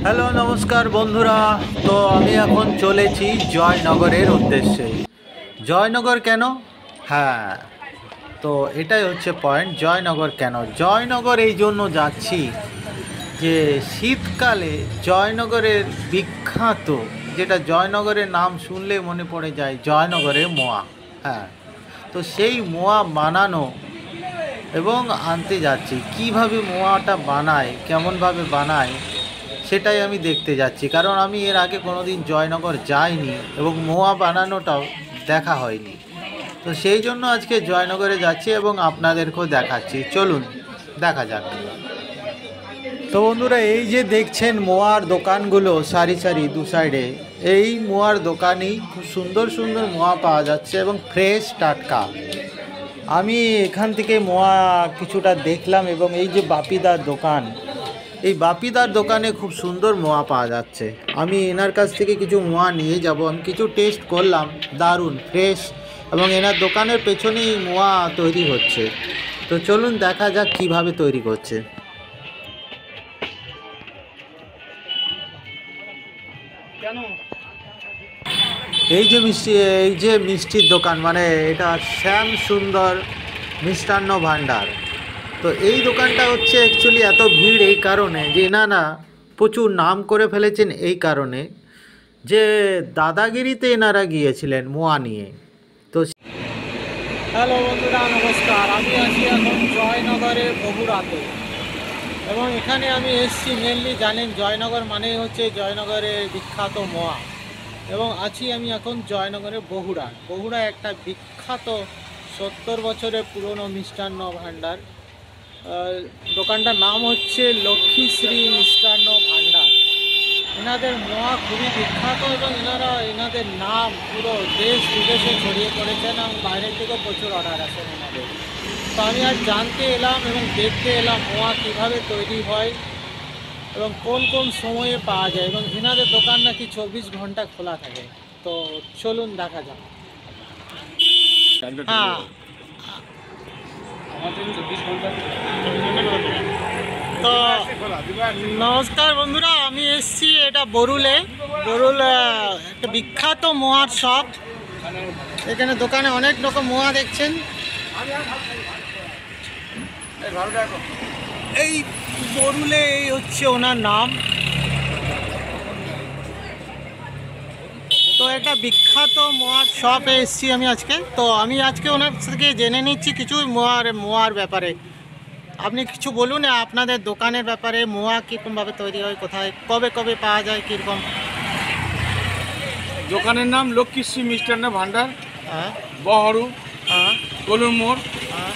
Hello নমস্কার বন্ধুরা। তো আমি এখন চলেছি জয়নগরের উদ্দেশ্যে। জয়নগর কেন? হ্যাঁ, তো এটাই হচ্ছে পয়েন্ট। জয়নগর কেন? জয়নগর এই জন্য যাচ্ছি যে শীতকালে জয়নগরের বিখ্যাত, যেটা জয়নগরের নাম শুনলে মনে পড়ে যায় জয়নগরের মোয়া। হ্যাঁ, তো সেই মোয়া বানানো এবং আনতে যাচ্ছি। কিভাবে মোয়াটা বানায়, কেমনভাবে বানায় সেটাই আমি দেখতে যাচ্ছি, কারণ আমি এর আগে কোনো দিন জয়নগর যাইনি এবং মোয়া বানানোটাও দেখা হয়নি। তো সেই জন্য আজকে জয়নগরে যাচ্ছি এবং আপনাদেরকেও দেখাচ্ছি। চলুন দেখা যাক। তো বন্ধুরা, এই যে দেখছেন মোয়ার দোকানগুলো সারি সারি দু সাইডে, এই মোয়ার দোকানেই খুব সুন্দর সুন্দর মোয়া পাওয়া যাচ্ছে এবং ফ্রেশ টাটকা। আমি এখান থেকে মোয়া কিছুটা দেখলাম এবং এই যে বাপিদার দোকান, এই বাপিদার দোকানে খুব সুন্দর মোয়া পাওয়া যাচ্ছে। আমি এনার কাছ থেকে কিছু মোয়া নিয়ে যাব। আমি কিছু টেস্ট করলাম, দারুণ ফ্রেশ, এবং এনার দোকানের পেছনেই মোয়া তৈরি হচ্ছে। তো চলুন দেখা যাক কিভাবে তৈরি করছে। এই যে মিষ্টির দোকান, মানে এটা শ্যাম সুন্দর মিষ্টান্ন ভাণ্ডার। তো এই দোকানটা হচ্ছে অ্যাকচুয়ালি এত ভিড় এই কারণে যে না প্রচুর নাম করে ফেলেছেন, এই কারণে যে দাদাগিরিতে এনারা গিয়েছিলেন মোয়া নিয়ে। তো হ্যালো বন্ধুরা, নমস্কার। আমি আছি এখন জয়নগরে বগুড়াতে, এবং এখানে আমি এসছি মেনলি, জানেন জয়নগর মানেই হচ্ছে জয়নগরের বিখ্যাত মোয়া, এবং আছি আমি এখন জয়নগরে বগুড়া একটা বিখ্যাত 70 বছরের পুরনো মিষ্টান্ন ভাণ্ডার। দোকানটার নাম হচ্ছে লক্ষ্মীশ্রী মিষ্টান্ন ভাণ্ডার। এনাদের মোয়া খুবই বিখ্যাত এবং এনাদের নাম পুরো দেশ বিদেশে ছড়িয়ে পড়েছেন এবং বাইরের থেকেও প্রচুর অর্ডার আসেন এনাদের। তো আমি আজ জানতে এলাম এবং দেখতে এলাম মোয়া কীভাবে তৈরি হয় এবং কোন কোন সময়ে পাওয়া যায়, এবং এনাদের দোকান নাকি 24 ঘন্টা খোলা থাকে। তো চলুন দেখা যাক। হ্যাঁ, তো নমস্কার বন্ধুরা, আমি এসছি এটা বরুল একটা বিখ্যাত মোয়ার শপ। এখানে দোকানে অনেক রকম মোয়া দেখছেন। এই বরুলে এই হচ্ছে ওনার নাম। তো একটা বিখ্যাত মোয়ার শপে এসছি আমি আজকে। তো আমি আজকে ওনার থেকে জেনে নিচ্ছি কিছু মোয়ার ব্যাপারে। আপনি কিছু বলুন আপনাদের দোকানের ব্যাপারে, মোয়া কীরকমভাবে তৈরি হয়, কোথায় কবে কবে পাওয়া যায়, কীরকম? দোকানের নাম লক্ষ্মীশ্রী মিষ্টান্ন ভাণ্ডার, হ্যাঁ, বহরু, হ্যাঁ, কলুর মোড়। হ্যাঁ।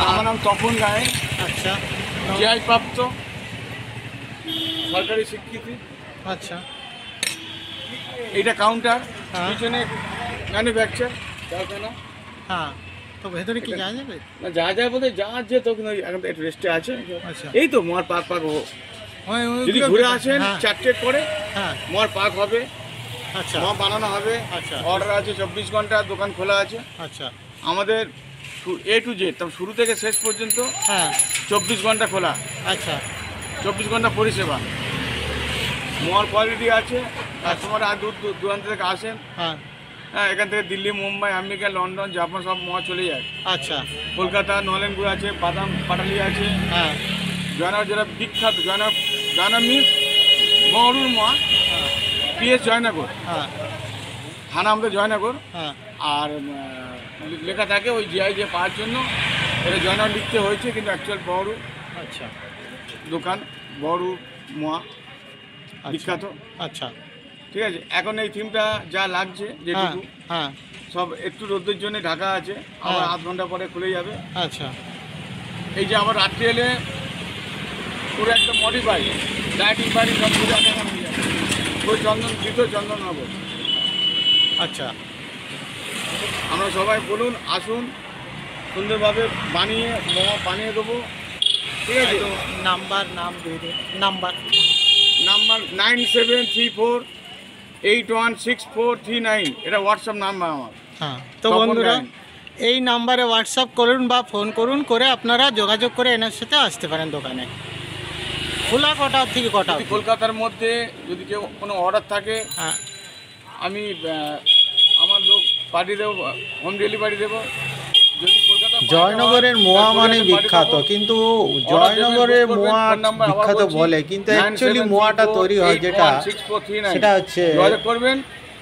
আমার নাম তপন গায়ে, আচ্ছা, জিআই প্রাপ্ত, সরকারি স্বীকৃতি। আচ্ছা, এইটা কাউন্টার, হ্যাঁ, পিছনে ম্যানুফ্যাকচার কারখানা। হ্যাঁ। তো ভেতরে কি যাওয়া যাবে? না, যা যা বলতে যা আছে তো, কিন্তু এখন তো একটু রেস্টে আছে। আচ্ছা, এই তো মোয়ার পাক যদি ঘুরে আসেন 4টের পরে হ্যাঁ, মোয়ার পাক হবে, আচ্ছা, মোয়া বানানো হবে। আচ্ছা, অর্ডার আছে, 24 ঘন্টা দোকান খোলা আছে আচ্ছা, আমাদের, A to Z, শুরু থেকে শেষ পর্যন্ত হ্যাঁ, 24 ঘন্টা খোলা, আচ্ছা, 24 ঘন্টা পরিষেবা। মোয়ার কোয়ালিটি আছে, কাস্টমার আর দূর দূরান্ত থেকে আসেন। হ্যাঁ, হ্যাঁ, এখান থেকে Delhi, Mumbai, America, London, Japan সব মোয়া চলে যায়। আচ্ছা, কলকাতা নলেনগুড় আছে, বাদাম পাটালি আছে। হ্যাঁ, জয়নগর যেটা বিখ্যাত, জয়নগর মিন্স মহরুর মোয়া, হ্যাঁ, PS জয়নগর, হ্যাঁ, থানা আমাদের জয়নগর। হ্যাঁ, আর লেখা থাকে ওই জিআই যে পাওয়ার জন্য এটা জয়নগর লিখতে হয়েছে, কিন্তু অ্যাকচুয়াল বহরু আচ্ছা, দোকান, বহরু মোয়া বিখ্যাত। আচ্ছা, ঠিক আছে, এখন এই থিমটা যা লাগছে হ্যাঁ, যেটুকু হ্যাঁ, সব একটু রোদের জন্য ঢাকা আছে, আবার হ্যাঁ। আধ ঘন্টা পরে খুলে যাবে। আচ্ছা, এই যে আবার রাত্রি এলে পুরো একটা মডিফাই লাইটিং ফাইটিং সব পুরো দেখা হয়ে যাবে। ওই দ্বিতীয় চন্দন হবে। আচ্ছা, আমরা সবাই বলুন, আসুন, সুন্দরভাবে বানিয়ে দেবো। ঠিক আছে, নাম দিয়ে দিন। নাম্বার 9734816439, এটা হোয়াটসঅ্যাপ নাম্বার আমার। হ্যাঁ, তো বন্ধুরা এই নাম্বারে হোয়াটসঅ্যাপ করুন বা ফোন করুন, করে আপনারা যোগাযোগ করে এনার সাথে আসতে পারেন দোকানে। খোলা কটা থেকে কটা? যদি কলকাতার মধ্যে যদি কেউ কোনো অর্ডার থাকে, হ্যাঁ, আমি আমার লোক পাঠিয়ে দেবো, হোম ডেলিভারি দেবো। যদি কলকাতা জয়নগরের মোয়া মানে বিখ্যাত, কিন্তু জয়নগরের মোয়া বিখ্যাত বলে, কিন্তু অ্যাকচুয়ালি মোয়াটা তৈরি হয় যেটা সেটা হচ্ছে যোগাযোগ করবেন।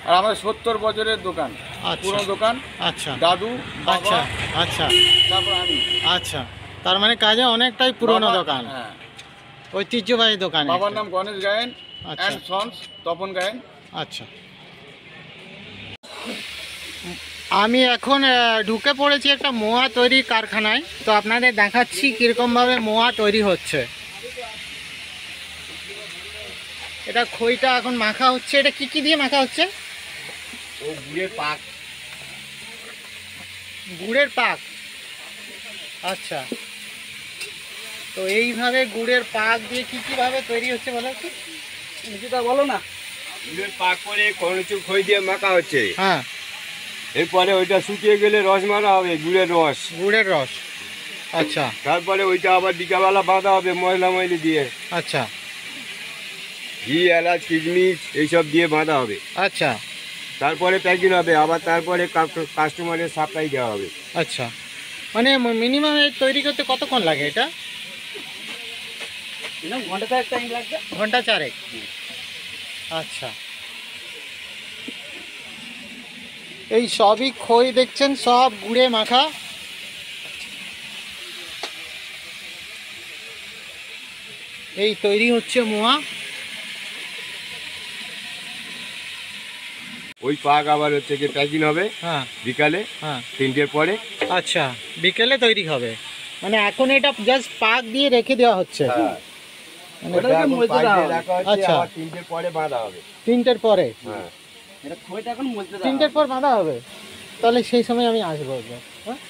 আর আমাদের 70 বছরের দোকান, আচ্ছা। পুরনো দোকান, আচ্ছা দাদু, আচ্ছা বাবা, আচ্ছা তারপর আমি। আচ্ছা, তার মানে কাজে অনেকটাই পুরনো বাবা- দোকান, হ্যাঁ। ঐতিহ্যবাহী দোকান। বাবার নাম গণেশ গায়েন আচ্ছা অ্যান্ড সন্স, তপন গায়েন। আচ্ছা, আমি এখন ঢুকে পড়েছি একটা মোয়া তৈরির কারখানায়। তো আপনাদের দেখাচ্ছি কীরকমভাবে মোয়া তৈরি হচ্ছে। এটা খইটা এখন মাখা হচ্ছে। এটা কি কি দিয়ে মাখা হচ্ছে? ও গুড়ের পাক। গুড়ের পাক। আচ্ছা, তো এইভাবে গুড়ের পাক দিয়ে কি কিভাবে তৈরি হচ্ছে বলো একটু? যেটা বলো না। গুড়ের পাক করে কর্নচুর খই দিয়ে মাখা হচ্ছে। হ্যাঁ, এরপরে ওইটা শুকিয়ে গেলে রস মারা হবে, গুড়ের রস। গুড়ের রস। আচ্ছা তারপরে ওইটা আবার বিকাবেলা বাঁধা হবে ময়লা ময়লি দিয়ে, আচ্ছা ঘি, এলাচ, কিশমিশ এইসব দিয়ে বাঁধা হবে। আচ্ছা তারপরে প্যাকিং হবে, আবার তারপরে কাস্টমারের সাপ্লাই দেওয়া হবে। আচ্ছা, মানে মিনিমাম তৈরি করতে কতক্ষণ লাগে এটা? ঘন্টা টাইম লাগবে। ঘন্টা চারেক। আচ্ছা, এই সবই খই দেখছেন, সব গুড়ে মাখা। এই তৈরি হচ্ছে মোয়া। ওই পাক আবার হচ্ছে কি প্যাকিং হবে হ্যাঁ বিকালে হ্যাঁ, 3টের পরে। আচ্ছা, বিকেলে তৈরি হবে। মানে এখন এটা জাস্ট পাক দিয়ে রেখে দেওয়া হচ্ছে। মানে ওটা এখন পাক দিয়ে রাখা হচ্ছে, আচ্ছা। আবার 3টের পরে বাঁধা হবে। 3টের পরে? হ্যাঁ, এটা খইটা এখন মজতে দাও। 3টের পর বাঁধা হবে? তাহলে সেই সময় আমি আসবো একবার। হ্যাঁ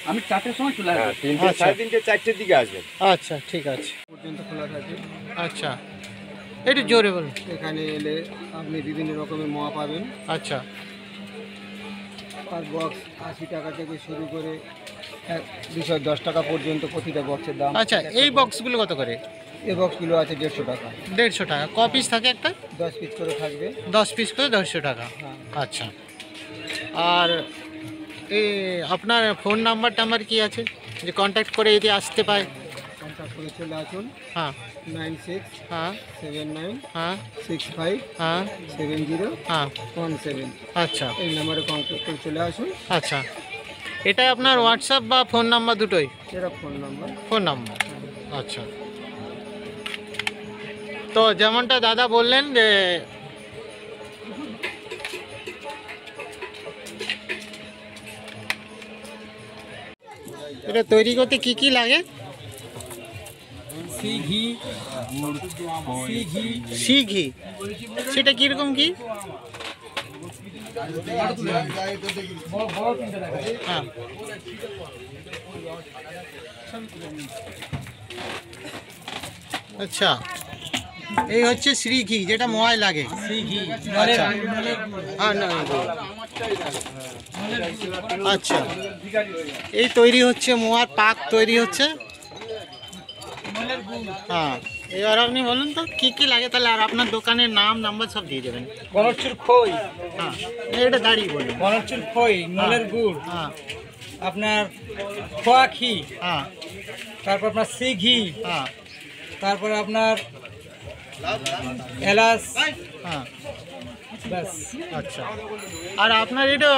আমি 4টের সময় চলে হ্যাঁ, আসবো। 3টে, আচ্ছা। 3:30, 4টের দিকে আসবেন। আচ্ছা, ঠিক আছে। পর্যন্ত খোলা থাকে। আচ্ছা, একটু জোরে বলুন। এখানে এলে আপনি বিভিন্ন রকমের মোয়া পাবেন। আচ্ছা আর বক্স 80 টাকা থেকে শুরু করে 210 টাকা পর্যন্ত প্রতিটা বক্সের দাম। আচ্ছা, এই বক্সগুলো কত করে? এই বক্সগুলো আছে 150 টাকা। 150 টাকা। ক পিস থাকে একটা? 10 পিস করে থাকবে। 10 পিস করে 150 টাকা। হ্যাঁ। আচ্ছা, আর এই আপনার ফোন নাম্বার টাম্বার কি আছে, যে কন্ট্যাক্ট করে যদি আসতে পায়? কন্ট্যাক্ট করে চলে আসুন। হ্যাঁ 96 হ্যাঁ 79 হ্যাঁ 65 হ্যাঁ 70 হ্যাঁ 17। আচ্ছা এই নাম্বারে কন্ট্যাক্ট করে চলে আসুন। আচ্ছা, এটা আপনার হোয়াটসঅ্যাপ বা ফোন নাম্বার দুটোই? এরা ফোন নাম্বার। Phone number. আচ্ছা, তো যেমনটা দাদা বললেন যে এটা তৈরি করতে কি কি লাগে? সি ঘি। সেটা কিরকম কি? হ্যাঁ, আচ্ছা, এই হচ্ছে শ্রী ঘি, যেটা মোয়ায় লাগে। আচ্ছা হ্যাঁ, না, আচ্ছা, এই তৈরি হচ্ছে মোয়ার পাক তৈরি হচ্ছে। হ্যাঁ, এবার আপনি বলুন তো কি কি লাগে তাহলে, আর আপনার দোকানের নাম নাম্বার সব দিয়ে দেবেন। গণচুর খই, হ্যাঁ, এটা দাঁড়িয়ে বলুন। গণচুর খই, নলের গুড়, হ্যাঁ আপনার খোয়া ঘি, হ্যাঁ তারপর আপনার সি ঘি, হ্যাঁ তারপর আপনার এলাচ, হ্যাঁ, ব্যাস। আচ্ছা, আর আপনার এটা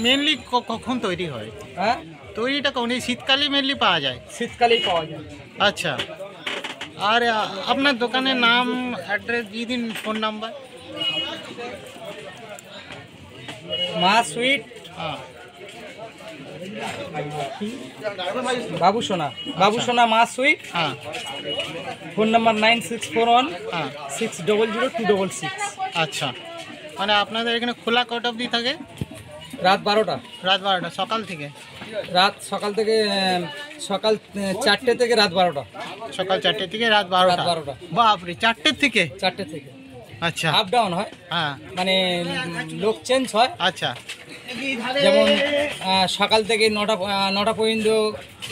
মেনলি কখন তৈরি হয়? হ্যাঁ, তৈরিটা কোন এই শীতকালে মেনলি পাওয়া যায়? শীতকালেই পাওয়া যায়। আচ্ছা, আর আপনার দোকানের নাম, অ্যাড্রেস দিয়ে দিন, ফোন নাম্বার। মা সুইট, হ্যাঁ বাবু সোনা, বাবু সোনা মা সুইট। হ্যাঁ ফোন নাম্বার 9641 হ্যাঁ 600 266। আচ্ছা, মানে আপনাদের এখানে খোলা কত অবধি থাকে? রাত 12টা। রাত 12টা, সকাল থেকে? রাত সকাল থেকে সকাল 4টে থেকে রাত 12টা। সকাল 4টে থেকে রাত 12টা? রাত 12টা। বাপরে, 4টের থেকে? 4টে থেকে আচ্ছা আপ ডাউন হয়, হ্যাঁ মানে লোক চেঞ্জ হয়। আচ্ছা যেমন সকাল থেকে নটা পর্যন্ত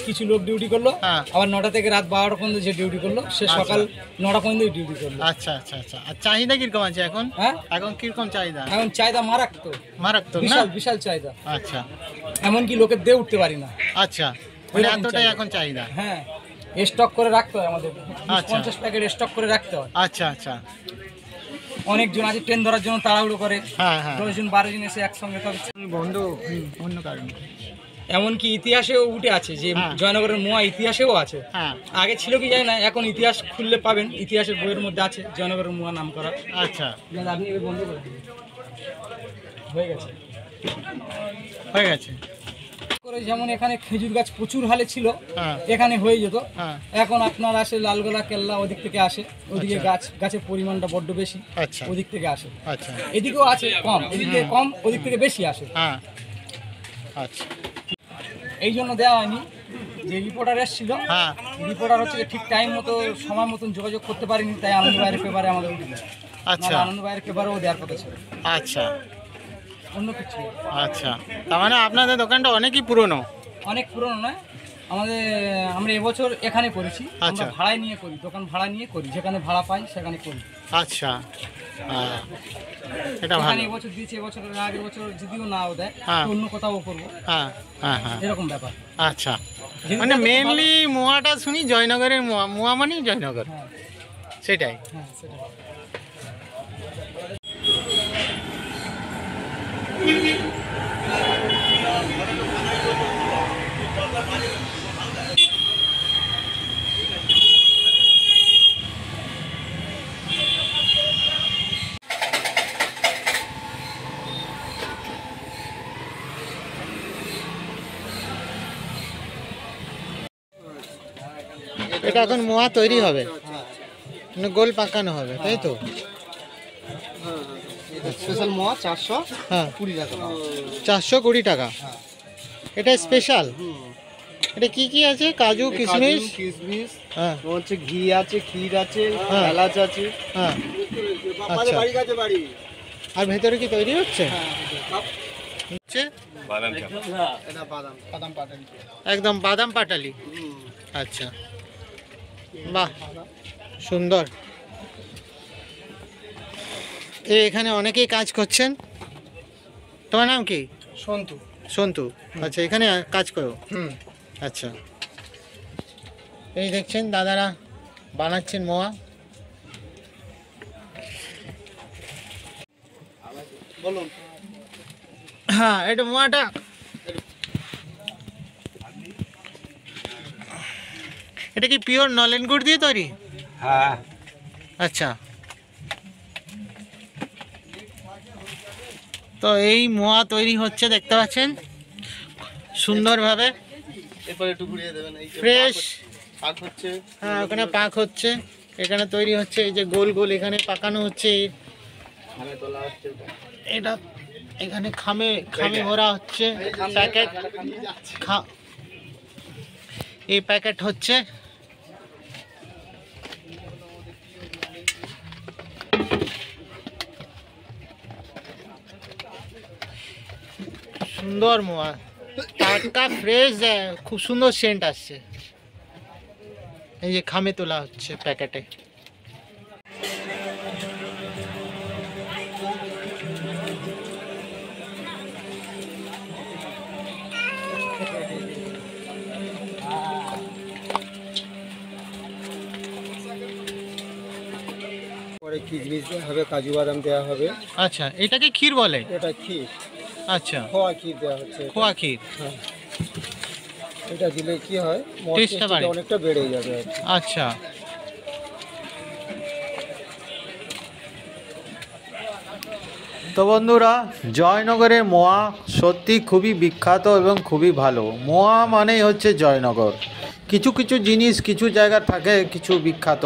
কিছু লোক ডিউটি করলো, হ্যাঁ। আবার 9টা থেকে রাত 12টা পর্যন্ত যে ডিউটি করলো সে সকাল 9টা পর্যন্ত ডিউটি করলো। আচ্ছা আচ্ছা আচ্ছা। আর চাহিদা কিরকম আছে এখন? হ্যাঁ, এখন কিরকম চাহিদা? এখন চাহিদা মারাত্মক, মারাত্মক না? বিশাল বিশাল চাহিদা। আচ্ছা এমনকি লোকের দিয়ে উঠতে পারি না। আচ্ছা, মানে এরকম এতটাই চাহিদা। এখন চাহিদা। হ্যাঁ, স্টক করে রাখতে হয় আমাদের, আচ্ছা। 50 প্যাকেট স্টক করে রাখতে হয়। আচ্ছা আচ্ছা। অনেকজন আছে ট্রেন ধরার জন্য তাড়াহুড়ো করে, হ্যাঁ হ্যাঁ। 10জন 12 জন এসে একসঙ্গে। তবে বন্ধ অন্য কারণ। এমনকি ইতিহাসেও উঠে আছে যে হ্যাঁ। জয়নগরের মোয়া ইতিহাসেও আছে। হ্যাঁ আগে ছিল কি জানি না, এখন ইতিহাস খুললে পাবেন, ইতিহাসের বইয়ের মধ্যে আছে জয়নগরের মোয়া নাম করা। আচ্ছা, আপনি এবার বন্ধ করে দিন। হয়ে গেছে হয়ে গেছে। করে যেমন এখানে খেজুর গাছ প্রচুর হালে ছিল, হ্যাঁ। এখানে হয়ে যেত। হ্যাঁ। এখন আপনার আসে লালগোলা কেল্লা, ওদিক থেকে আসে, ওদিকে গাছের পরিমাণটা বড্ড বেশি, আচ্ছা ওদিক থেকে আসে। আচ্ছা। এদিকেও আছে কম, এদিকে কম, ওদিক থেকে বেশি আসে। হ্যাঁ আচ্ছা। এই জন্য দেওয়া হয়নি। যে রিপোর্টার এসেছিল, হ্যাঁ রিপোর্টার হচ্ছে যে ঠিক টাইম মতো সময় মতন যোগাযোগ করতে পারিনি, তাই আনন্দ বাইরের পেপারে আমাদের উঠে যায়। আচ্ছা আনন্দ বাইরের পেপারেও দেওয়ার কথা ছিল, আচ্ছা অন্য কিছু না। আচ্ছা। তার মানে আপনাদের দোকানটা অনেকই পুরনো? অনেক পুরনো নয়, আমরা এবছর এখানে করেছি। আমরা আচ্ছা। ভাড়ায় নিয়ে করি, দোকান ভাড়া নিয়ে করি, যেখানে ভাড়া পাই সেখানে করি। আচ্ছা, হ্যাঁ, এটা এখানে ভালো। এবছর দিয়েছি, এবছরের আগের বছর যদিও নাও দেয়, হ্যাঁ। তো অন্য কোথাও করবো, হ্যাঁ হ্যাঁ হ্যাঁ। এরকম ব্যাপার। আচ্ছা, যেহেতু মানে এত ভালো- মেনলি মোয়াটা শুনি জয়নগরের মোয়া, মোয়া মানে জয়নগর, হ্যাঁ সেটাই। হ্যাঁ, সেটা। এটা এখন মোয়া তৈরি হবে, মানে গোল পাকানো হবে, তাই তো? স্পেশাল মোয়া 420 হ্যাঁ, টাকা। 420 টাকা। এটা স্পেশাল। এটা কি কি আছে? কাজু, কিশমিশ, কিশমিশ, হ্যাঁ হচ্ছে ঘি আছে, ক্ষীর আছে, হ্যাঁ। এলাচ আছে। হ্যাঁ। আচ্ছা, আর ভেতরে কি তৈরি হচ্ছে? হচ্ছে এটা বাদাম পাটালি। একদম বাদাম পাটালি। আচ্ছা, বাহ, সুন্দর। এখানে অনেকেই কাজ করছেন। তোমার নাম কি? সন্তু। সন্তু। আচ্ছা, এখানে কাজ করো? আচ্ছা। এই দেখছেন দাদারা বানাচ্ছেন মোয়া। বলুন। হ্যাঁ, এটা মোয়াটা এটা কি পিওর নলেন গুড় দিয়ে তৈরি? হ্যাঁ। আচ্ছা, তো এই মোয়া তৈরি হচ্ছে, দেখতে পাচ্ছেন সুন্দরভাবে, এরপর একটু ঘুরিয়ে দেবেন। এই যে ফ্রেশ। পাক হচ্ছে। হ্যাঁ, ওখানে পাক হচ্ছে, এখানে তৈরি হচ্ছে, এই যে গোল গোল এখানে পাকানো হচ্ছে। খামে তোলা হচ্ছে। এটা এখানে খামে খামে ভরা হচ্ছে, প্যাকেট, এই প্যাকেট হচ্ছে। সুন্দর মোয়া, টাটকা ফ্রেশ, খুব সুন্দর সেন্ট আসছে। এই যে খামে তোলা হচ্ছে প্যাকেটে। পরে কিশমিশ দেওয়া হবে, কাজু বাদাম দেওয়া হবে। আচ্ছা, এটাকে ক্ষীর বলে? এটা ক্ষীর, আচ্ছা, খোয়া ক্ষীর দেওয়া হচ্ছে। খোয়া ক্ষীর। হ্যাঁ। এটা দিলে কি হয়, টেস্টটা বাড়ে। অনেকটা বেড়ে যাবে আর কি। আচ্ছা, তো বন্ধুরা, জয়নগরের মোয়া সত্যি খুবই বিখ্যাত এবং খুবই ভালো। মোয়া মানেই হচ্ছে জয়নগর। কিছু কিছু জিনিস কিছু জায়গা থাকে কিছু বিখ্যাত,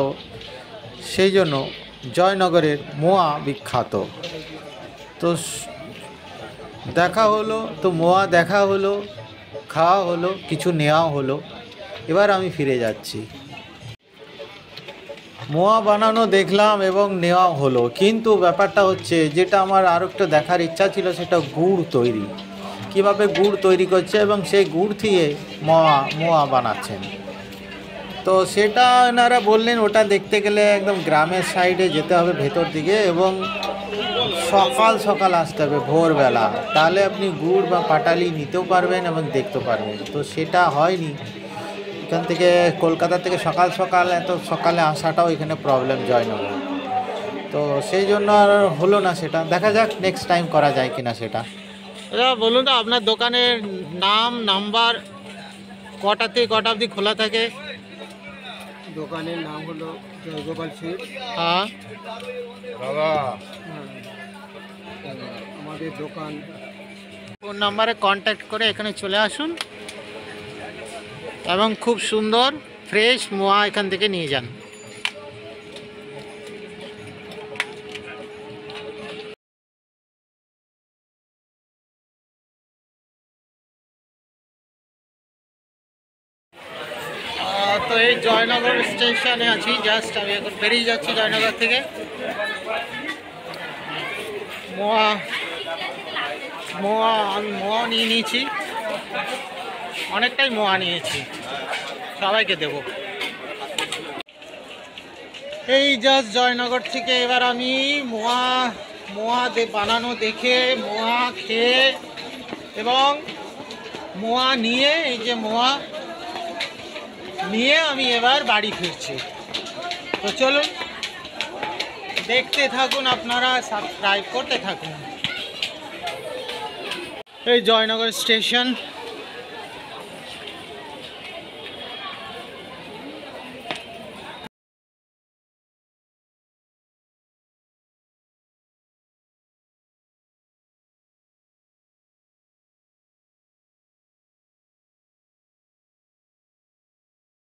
সেই জন্য জয়নগরের মোয়া বিখ্যাত। তো দেখা হলো, তো মোয়া দেখা হলো, খাওয়া হলো, কিছু নেওয়া হলো। এবার আমি ফিরে যাচ্ছি। মোয়া বানানো দেখলাম এবং নেওয়া হলো, কিন্তু ব্যাপারটা হচ্ছে যেটা আমার আরও একটু দেখার ইচ্ছা ছিল, সেটা গুড় তৈরি। কিভাবে গুড় তৈরি করছে এবং সেই গুড় থেকে মোয়া বানাচ্ছেন। তো সেটা এনারা বললেন ওটা দেখতে গেলে একদম গ্রামের সাইডে যেতে হবে ভেতর দিকে এবং সকাল সকাল আসতে হবে ভোরবেলা, তাহলে আপনি গুড় বা পাটালি নিতেও পারবেন এবং দেখতেও পারবেন। তো সেটা হয়নি, এখান থেকে কলকাতা থেকে সকাল সকাল এত সকালে আসাটাও এখানে প্রবলেম জয়নগর। তো সেই জন্য আর হলো না, সেটা দেখা যাক নেক্সট টাইম করা যায় কিনা সেটা। বলুন তো আপনার দোকানের নাম, নাম্বার, কটা থেকে কটা অবধি খোলা থাকে? দোকানের নাম হলো জয়গোপাল সুইট। হ্যাঁ, আমাদের দোকান ফোন নাম্বারে কন্ট্যাক্ট করে এখানে চলে আসুন এবং খুব সুন্দর ফ্রেশ মোয়া এখান থেকে নিয়ে যান। তো এই জয়নগর স্টেশনে আছি, জাস্ট আমি এখন বেরিয়ে যাচ্ছি জয়নগর থেকে। আমি মোয়া নিয়ে নিয়েছি, অনেকটাই মোয়া নিয়েছি, সবাইকে দেব। এই জাস্ট জয়নগর থেকে এবার আমি মোয়া বানানো দেখে, মোয়া খেয়ে এবং মোয়া নিয়ে, এই যে মোয়া নিয়ে আমি এবার বাড়ি ফিরছি। তো চলুন দেখতে থাকুন, আপনারা সাবস্ক্রাইব করতে থাকুন। এই জয়নগর স্টেশন।